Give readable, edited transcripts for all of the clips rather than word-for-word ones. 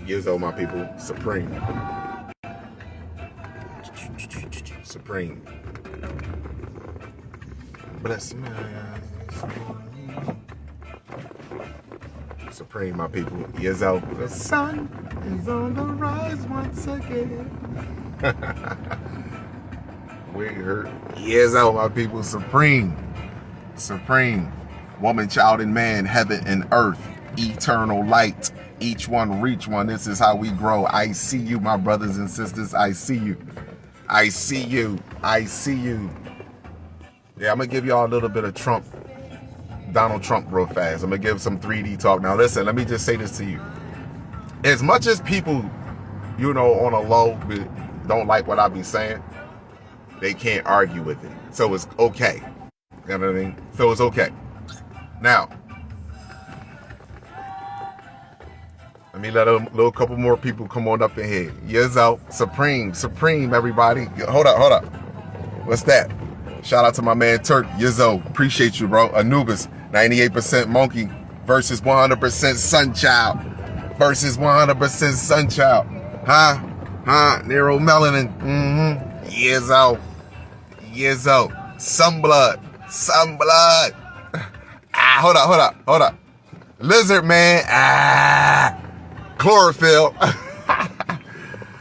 Years old, my people. Supreme. Supreme. Bless my eyes. Supreme, my people. Years old. The sun is on the rise once again. We heard. Years old, my people. Supreme. Supreme. Woman, child, and man, heaven and earth. Eternal light. Each one reach one. This is how we grow. I see you, my brothers and sisters. I see you. I see you. I see you. Yeah, I'm going to give y'all a little bit of Trump, Donald Trump real fast. I'm going to give some 3D talk. Now, listen, let me just say this to you. As much as people, you know, on a low don't like what I be saying, they can't argue with it. So it's okay. You know what I mean? So it's okay. Now, let me let a little couple more people come on up in here. Years out. Supreme, everybody. Hold up. What's that? Shout out to my man Turk. Yizzo, appreciate you, bro. Anubis, 98% monkey versus 100% sunchild. Versus 100% sunchild. Huh? Nero melanin. Yizzo. Some blood. Hold up. Lizard man. Chlorophyll.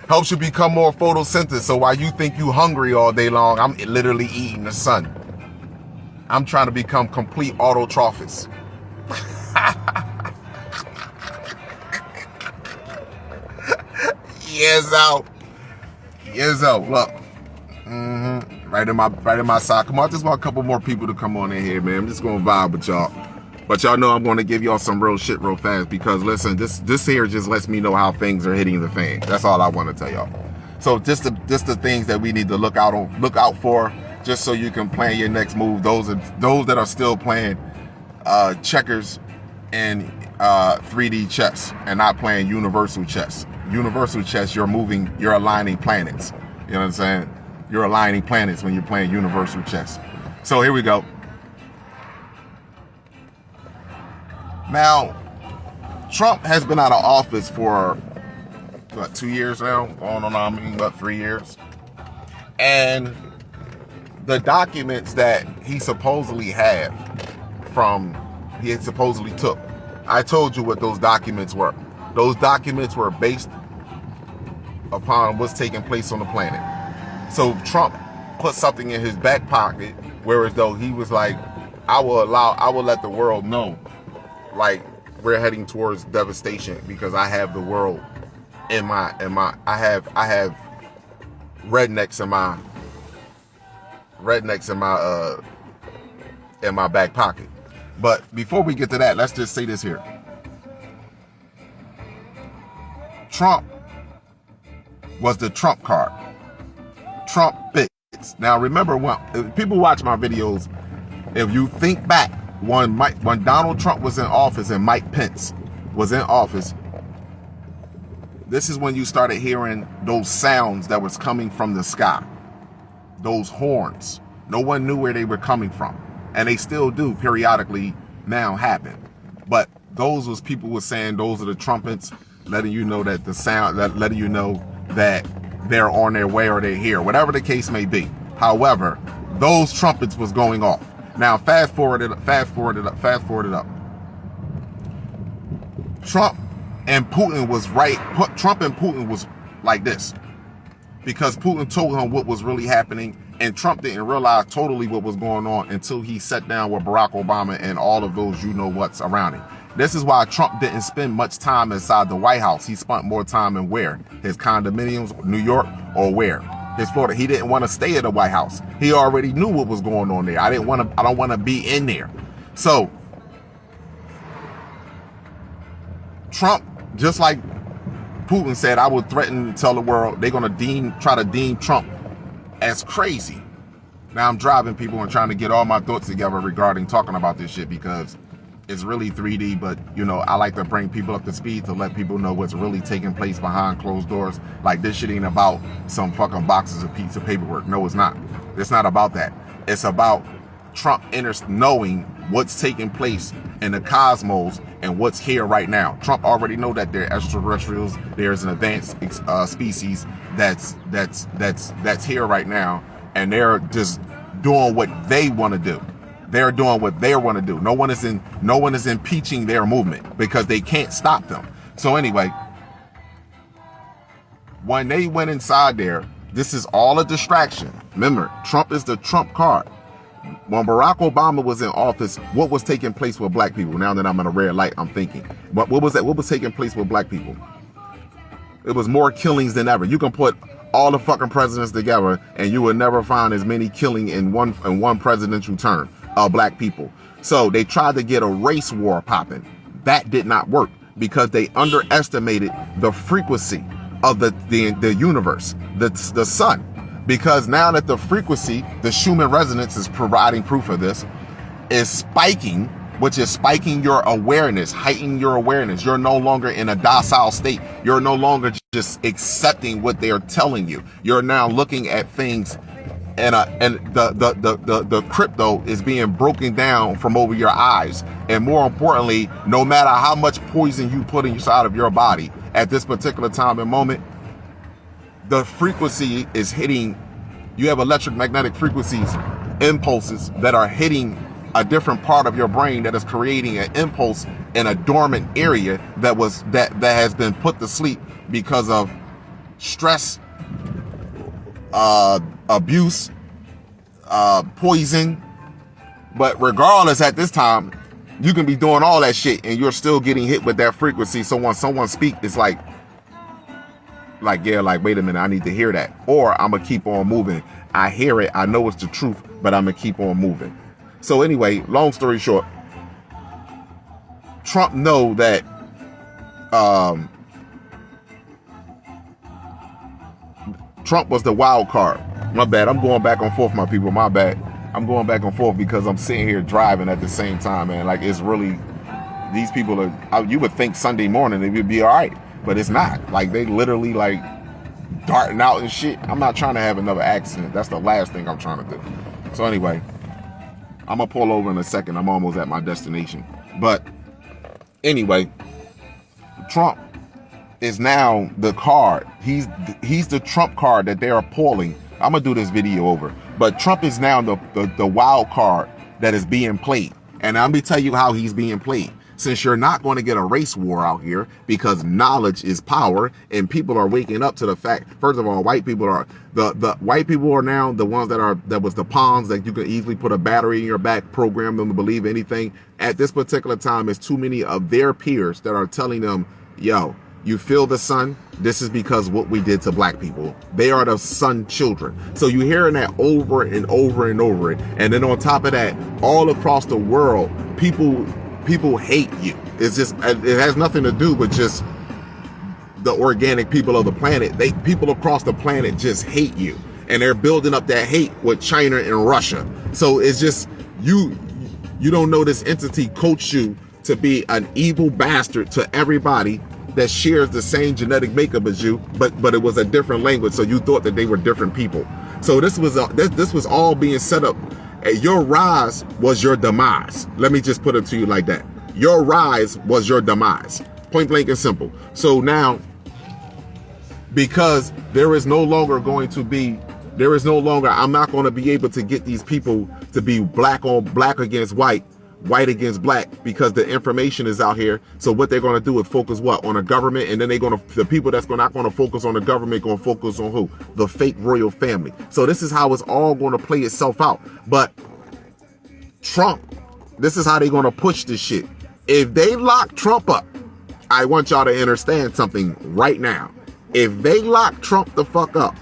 Helps you become more photosynthesis. So while you think you hungry all day long, I'm literally eating the sun. I'm trying to become complete autotrophic. Years out. Look. Right in my side. Come on, I just want a couple more people to come on in here, man. I'm just gonna vibe with y'all. But y'all know I'm going to give y'all some real shit real fast because, listen, this here just lets me know how things are hitting the fan. That's all I want to tell y'all. So just the things that we need to look out for, just so you can plan your next move. Those that are still playing checkers and 3D chess and not playing universal chess. Universal chess, you're aligning planets. You know what I'm saying? You're aligning planets when you're playing universal chess. So here we go. Now, Trump has been out of office for, 2 years now? About 3 years. And the documents that he supposedly took, I told you what those documents were. Those documents were based upon what's taking place on the planet. So Trump put something in his back pocket, whereas though he was like, I will let the world know. Like, we're heading towards devastation because I have the world in my I have rednecks in my back pocket. But before we get to that, let's just say this here. Trump was the Trump card. Trump fits. Now remember, when people watch my videos, if you think back, when Donald Trump was in office and Mike Pence was in office, this is when you started hearing those sounds that was coming from the sky. Those horns. No one knew where they were coming from. And they still do periodically now happen. But those was people were saying those are the trumpets letting you know that the sound, letting you know that they're on their way or they're here. Whatever the case may be. However, those trumpets was going off. Now, fast forward it up. Trump and Putin was right. Trump and Putin was like this because Putin told him what was really happening, and Trump didn't realize totally what was going on until he sat down with Barack Obama and all of those you-know-whats around him. This is why Trump didn't spend much time inside the White House. He spent more time in where? His condominiums, New York, or where? His Florida. He didn't want to stay at the White House. He already knew what was going on there. I don't want to be in there. So Trump, just like Putin said, I would threaten to tell the world they're going to try to deem Trump as crazy. Now I'm driving people and trying to get all my thoughts together regarding talking about this shit because it's really 3D, but you know, I like to bring people up to speed to let people know what's really taking place behind closed doors. Like, this shit ain't about some fucking boxes of pizza paperwork. No, it's not. It's not about that. It's about Trump knowing what's taking place in the cosmos and what's here right now. Trump already know that they're extraterrestrials. There's an advanced species that's here right now, and they're just doing what they want to do. They're doing what they want to do. No one is impeaching their movement because they can't stop them. So anyway, when they went inside there, this is all a distraction. Remember, Trump is the Trump card. When Barack Obama was in office, what was taking place with black people? Now that I'm in a red light, I'm thinking, what was that? What was taking place with black people? It was more killings than ever. You can put all the fucking presidents together, and you will never find as many killing in one presidential term of black people. So they tried to get a race war popping. That did not work because they underestimated the frequency of the universe, the sun. Because now that the frequency, the Schumann resonance is providing proof of this, is spiking, which is spiking your awareness, heightening your awareness. You're no longer in a docile state. You're no longer just accepting what they're telling you. You're now looking at things, and the crypto is being broken down from over your eyes. And more importantly, no matter how much poison you put inside of your body at this particular time and moment, the frequency is hitting. You have electromagnetic frequencies, impulses that are hitting a different part of your brain that is creating an impulse in a dormant area that has been put to sleep because of stress, abuse, poison. But regardless, at this time, you can be doing all that shit and you're still getting hit with that frequency. So when someone speaks, it's like, yeah, like, wait a minute, I need to hear that. Or I'm going to keep on moving. I hear it. I know it's the truth, but I'm going to keep on moving. So anyway, long story short, Trump know that Trump was the wild card. My bad. I'm going back and forth, my people. My bad. I'm going back and forth because I'm sitting here driving at the same time, man. Like, it's really, these people are, you would think Sunday morning it would be all right. But it's not. Like, they literally like darting out and shit. I'm not trying to have another accident. That's the last thing I'm trying to do. So anyway, I'm gonna pull over in a second. I'm almost at my destination. But anyway, Trump is now the card. He's the Trump card that they are pulling. I'm gonna do this video over. But Trump is now the wild card that is being played. And I'm gonna tell you how he's being played. Since you're not going to get a race war out here because knowledge is power, and people are waking up to the fact, first of all, white people are the white people are now the ones that was the pawns that you could easily put a battery in your back, program them to believe anything. At this particular time, it's too many of their peers that are telling them, yo, you feel the sun? This is because what we did to black people. They are the sun children. So you're hearing that over and over and over. And then on top of that, all across the world, people hate you. It's just, it has nothing to do with just the organic people of the planet. People across the planet just hate you, and they're building up that hate with China and Russia. So it's just, you don't know this entity coached you to be an evil bastard to everybody that shares the same genetic makeup as you, but it was a different language, so you thought that they were different people. So this was all being set up. Your rise was your demise. Let me just put it to you like that. Your rise was your demise. Point blank and simple. So now, because there is no longer, I'm not going to be able to get these people to be black on black against white, white against black, because the information is out here. So what they're going to do is focus on a government, and then the people that's not going to focus on the government going to focus on who? The fake royal family. So this is how it's all going to play itself out. But Trump, this is how they're going to push this shit. If they lock Trump up, I want y'all to understand something right now. If they lock Trump the fuck up,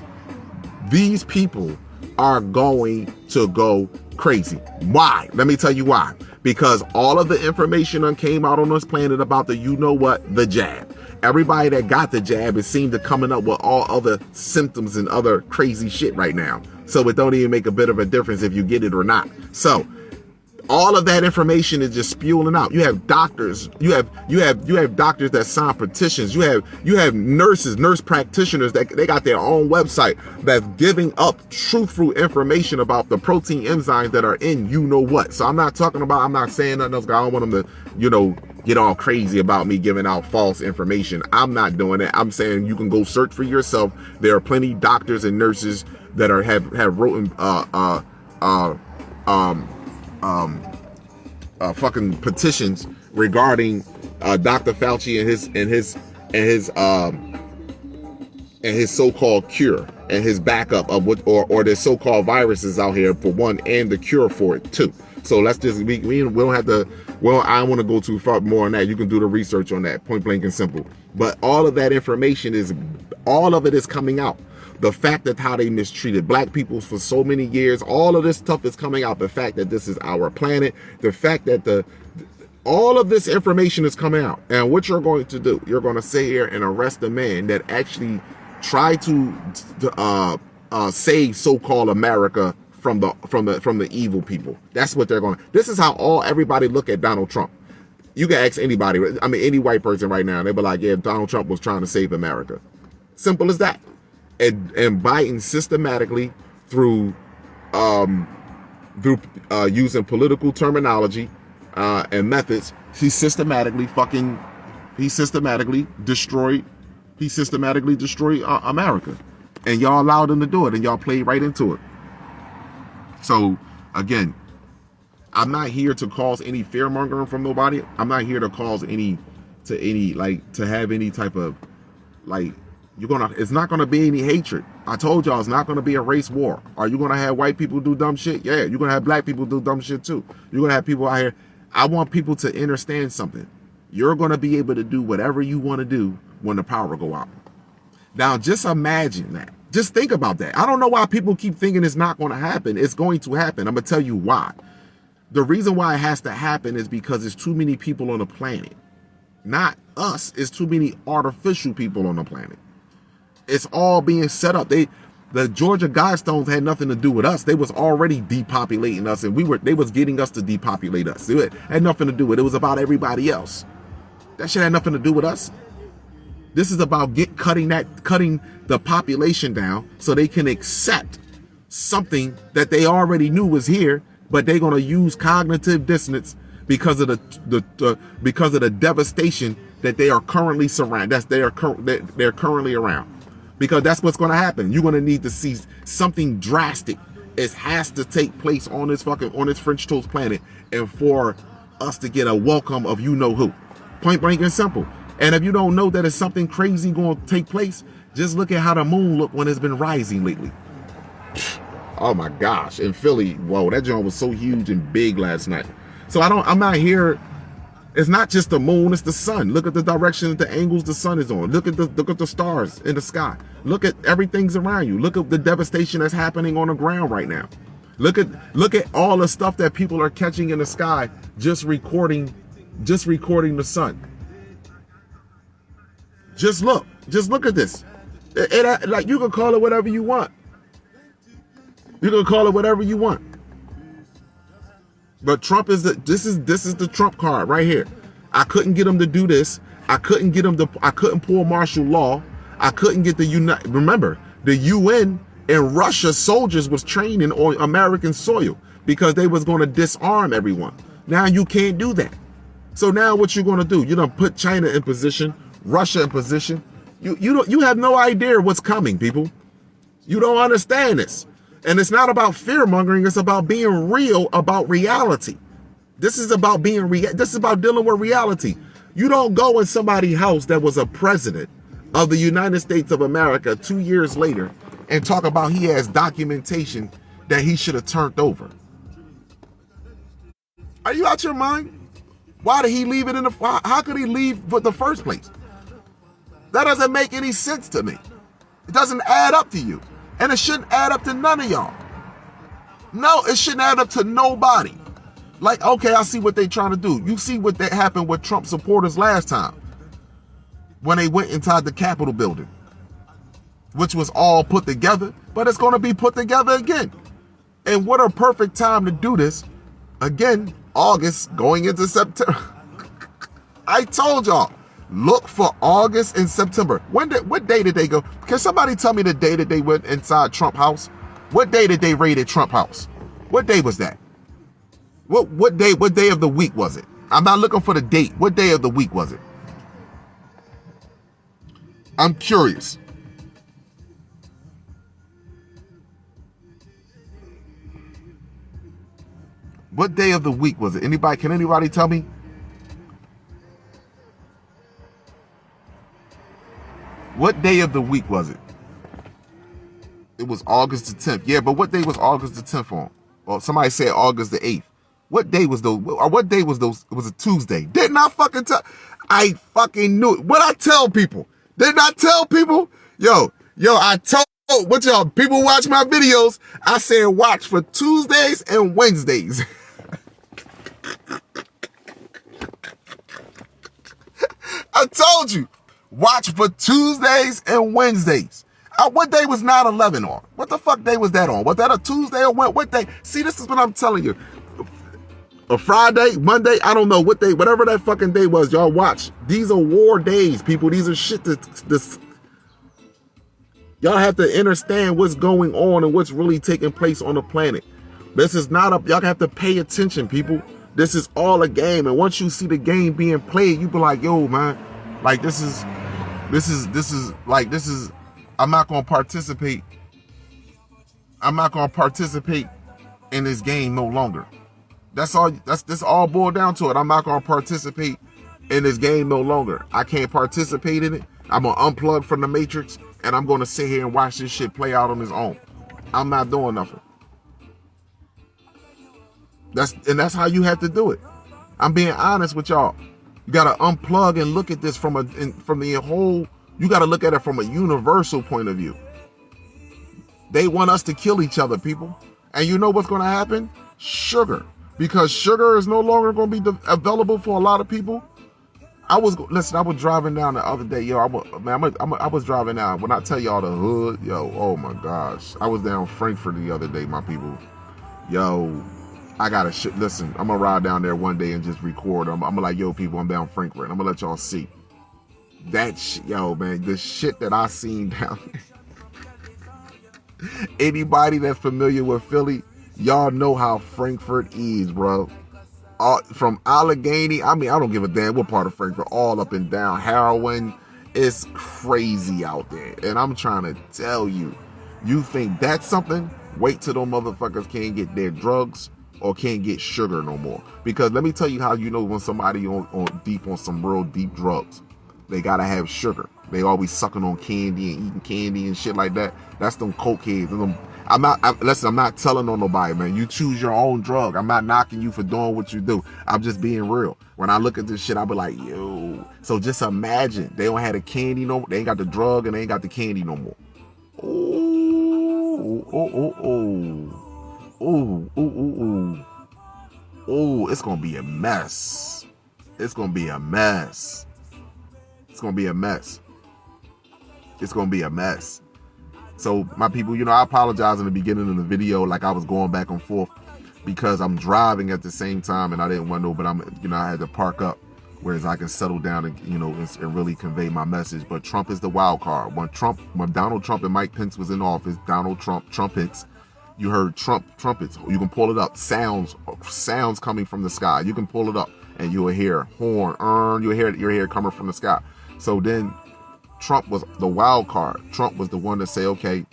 these people are going to go crazy. Why? Let me tell you why. Because all of the information that came out on this planet about the jab. Everybody that got the jab is seemed to coming up with all other symptoms and other crazy shit right now. So it don't even make a bit of a difference if you get it or not. So All of that information is just spewing out. You have doctors, you have doctors that sign petitions. You have nurses, nurse practitioners that they got their own website that's giving up truthful information about the protein enzymes that are in you know what. So I'm not saying nothing else. I don't want them to, get all crazy about me giving out false information. I'm not doing it. I'm saying you can go search for yourself. There are plenty of doctors and nurses that have written fucking petitions regarding Dr. Fauci and his so-called cure and his backup of what or the so-called viruses out here for one, and the cure for it too. So let's just we don't have to. Well, I don't want to go too far more on that. You can do the research on that, point blank and simple. But all of that information all of it is coming out. The fact that how they mistreated black people for so many years, all of this stuff is coming out. The fact that this is our planet, the fact that all of this information is coming out. And what you're going to do, you're going to sit here and arrest a man that actually tried to save so-called America from the evil people. That's what they're going. This is how everybody look at Donald Trump. You can ask anybody, I mean any white person right now, they'll be like, yeah, Donald Trump was trying to save America. Simple as that. And Biden systematically through using political terminology and methods, he systematically destroyed America, and y'all allowed him to do it, and y'all played right into it. So again, I'm not here to cause any fear mongering from nobody. I'm not here to cause to have any type of it's not gonna be any hatred. I told y'all it's not gonna be a race war. Are you gonna have white people do dumb shit? Yeah, you're gonna have black people do dumb shit too. You're gonna have people out here. I want people to understand something. You're gonna be able to do whatever you want to do when the power go out. Now just imagine that. Just think about that. I don't know why people keep thinking it's not going to happen. It's going to happen. I'm going to tell you why. The reason why it has to happen is because there's too many people on the planet. Not us. It's too many artificial people on the planet. It's all being set up. The Georgia Guidestones had nothing to do with us. They was already depopulating us, and they was getting us to depopulate us. It had nothing to do with it. It was about everybody else. That shit had nothing to do with us. This is about cutting the population down so they can accept something that they already knew was here, but they're gonna use cognitive dissonance because of the devastation that they are currently surrounded. They're currently around. Because that's what's gonna happen. You're gonna need to see something drastic. It has to take place on this French toast planet, and for us to get a welcome of you know who. Point blank and simple. And if you don't know that it's something crazy going to take place, just look at how the moon looked when it's been rising lately. Oh my gosh, in Philly, whoa, that joint was so huge and big last night. So I'm not here. It's not just the moon, it's the sun. Look at the direction, the angles the sun is on. Look at the stars in the sky. Look at everything's around you. Look at the devastation that's happening on the ground right now. Look at all the stuff that people are catching in the sky, just recording the sun. Just look at this. Like, you can call it whatever you want. But Trump this is the Trump card right here. I couldn't get him to do this. I couldn't pull martial law. I couldn't get remember, the UN and Russia soldiers was training on American soil because they was going to disarm everyone. Now you can't do that. So now what you're going to do? You're going to put China in position, Russia in position. You have no idea what's coming, people. You don't understand this. And it's not about fear mongering. It's about being real about reality. This is about this is about dealing with reality. You don't go in somebody's house that was a president of the United States of America 2 years later and talk about he has documentation that he should have turned over. Are you out your mind? Why did he leave it how could he leave for the first place? That doesn't make any sense to me. It doesn't add up to you. And it shouldn't add up to none of y'all. No, it shouldn't add up to nobody. Like, okay, I see what they're trying to do. You see what happened with Trump supporters last time when they went inside the Capitol building, which was all put together, but it's going to be put together again. And what a perfect time to do this, again, August going into September. I told y'all, look for August and September. What day did they go? Can somebody tell me the day that they went inside Trump house? What day did they raid Trump house? What day was that? What day of the week was it? I'm not looking for the date. What day of the week was it? I'm curious. What day of the week was it? Can anybody tell me? What day of the week was it? It was August the 10th. Yeah, but what day was August the 10th on? Well, somebody said August the 8th. What day was those? Or what day was those? It was a Tuesday. Didn't I fucking tell? I fucking knew it. What I tell people? Didn't I tell people? Yo, I told what y'all people watch my videos. I said watch for Tuesdays and Wednesdays. I told you, watch for Tuesdays and Wednesdays. What day was 9/11 on? What the fuck day was that on? Was that a Tuesday or what day? See, this is what I'm telling you. A Friday, Monday, I don't know what day, whatever that fucking day was, y'all watch. These are war days, people. These are shit this. Y'all have to understand what's going on and what's really taking place on the planet. This is not y'all have to pay attention, people. This is all a game. And once you see the game being played, you be like, yo, man, like this is, I'm not going to participate. I'm not going to participate in this game no longer. That's all boiled down to it. I'm not going to participate in this game no longer. I can't participate in it. I'm going to unplug from the matrix and I'm going to sit here and watch this shit play out on its own. I'm not doing nothing. That's how you have to do it. I'm being honest with y'all. You got to unplug and look at this from the whole, you got to look at it from a universal point of view. They want us to kill each other, people. And you know what's going to happen? Sugar. Because sugar is no longer going to be available for a lot of people. I was driving down the other day, yo. I was driving down. When I tell y'all the hood, yo, oh my gosh, I was down Frankfurt the other day, my people. Yo, I gotta listen. I'm gonna ride down there one day and just record. I'm gonna like, yo, people, I'm down Frankfurt. I'm gonna let y'all see that yo, man, the shit that I seen down there. Anybody that's familiar with Philly, y'all know how Frankfurt is, bro. From Allegheny, I don't give a damn what part of Frankfurt, all up and down. Heroin, it's crazy out there. And I'm trying to tell you, you think that's something? Wait till those motherfuckers can't get their drugs or can't get sugar no more. Because let me tell you how you know when somebody on some real deep drugs. They gotta have sugar. They always sucking on candy and eating candy and shit like that. That's them cokeheads. I'm not telling on nobody, man. You choose your own drug. I'm not knocking you for doing what you do. I'm just being real. When I look at this shit, I be like, yo. So just imagine they don't have the candy no more. They ain't got the drug and they ain't got the candy no more. Oh, it's gonna be a mess. It's gonna be a mess. It's gonna be a mess. It's gonna be a mess. So my people, I apologize in the beginning of the video, like I was going back and forth because I'm driving at the same time and I didn't want to know, but I had to park up, whereas I can settle down and, and really convey my message. But Trump is the wild card. When Donald Trump and Mike Pence was in office, Donald Trump trumpets, you heard trumpets. You can pull it up. Sounds coming from the sky. You can pull it up and you'll hear horn, you'll hear coming from the sky. So then Trump was the wild card. Trump was the one to say, okay,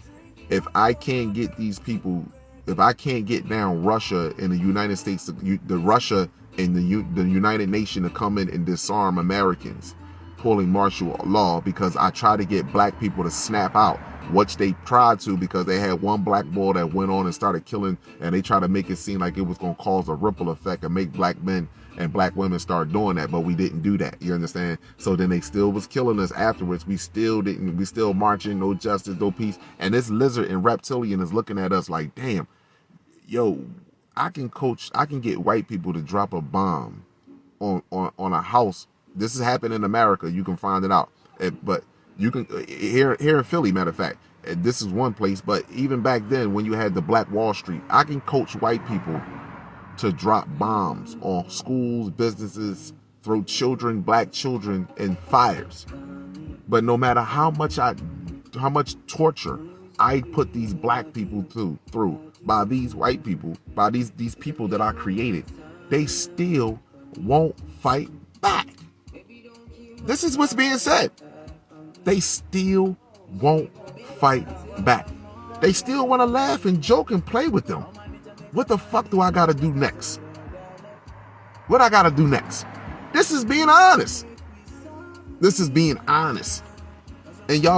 if I can't get these people, if I can't get down Russia and the United States, the Russia and the United Nations to come in and disarm Americans, pulling martial law, because I try to get black people to snap out, which they tried to, because they had one black boy that went on and started killing, and they tried to make it seem like it was going to cause a ripple effect and make black men and black women start doing that, but we didn't do that. You understand? So then they still was killing us afterwards. We still marching, no justice, no peace. And this lizard and reptilian is looking at us like, damn, yo, I can get white people to drop a bomb on a house. This has happened in America. You can find it out. But you can, here in Philly, matter of fact, this is one place, but even back then when you had the Black Wall Street, I can coach white people to drop bombs on schools, businesses, throw children, black children in fires. But no matter how much torture I put these black people through by these white people, by these people that I created, they still won't fight back. This is what's being said. They still won't fight back. They still want to laugh and joke and play with them. What the fuck do I got to do next? What I got to do next? This is being honest. This is being honest. And y'all